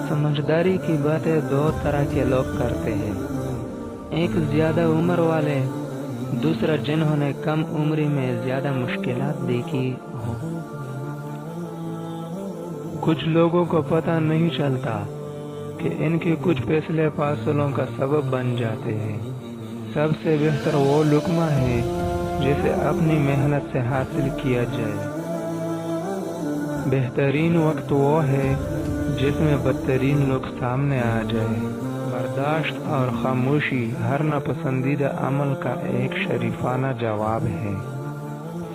समझदारी की बातें दो तरह के लोग करते हैं, एक ज्यादा उम्र वाले, दूसरा जिन्होंने कम उम्र में ज्यादा मुश्किलात देखी हो। कुछ लोगों को पता नहीं चलता कि इनके कुछ फैसले फासलों का सबब बन जाते हैं। सबसे बेहतर वो लुक्मा है जिसे अपनी मेहनत से हासिल किया जाए। बेहतरीन वक्त वो है जिसमें बदतरीन लोग सामने आ जाए। बर्दाश्त और खामोशी हर नापसंदीदा अमल का एक शरीफाना जवाब है।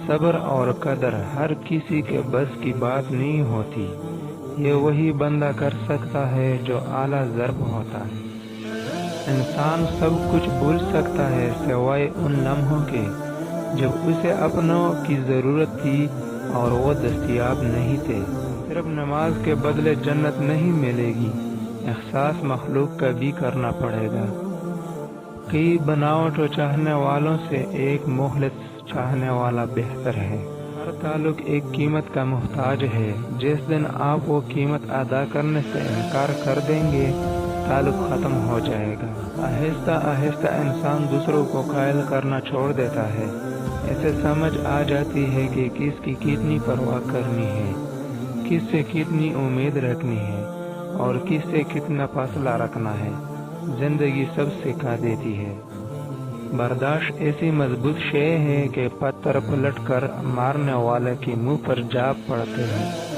सब्र और कदर हर किसी के बस की बात नहीं होती। ये वही बंदा कर सकता है जो आला ज़र्ब होता है। इंसान सब कुछ भूल सकता है सिवाय उन लम्हों के जब उसे अपनों की ज़रूरत थी और वो दस्तयाब नहीं थे। सिर्फ नमाज के बदले जन्नत नहीं मिलेगी, एहसास मखलूक का भी करना पड़ेगा। कई बनावट चाहने वालों से एक मुखलिस चाहने वाला बेहतर है। हर ताल्लुक एक कीमत का मुहताज है। जिस दिन आप वो कीमत अदा करने से इनकार कर देंगे, ताल्लुक ख़त्म हो जाएगा। आहिस्ता आहिस्ता इंसान दूसरों को कायल करना छोड़ देता है। इसे समझ आ जाती है कि किसकी कितनी परवाह करनी है, किससे कितनी उम्मीद रखनी है और किससे कितना फासला रखना है। जिंदगी सब सिखा देती है। बर्दाश्त ऐसी मजबूत शे है कि पत्थर पलट कर मारने वाले के मुंह पर जा पड़ते हैं।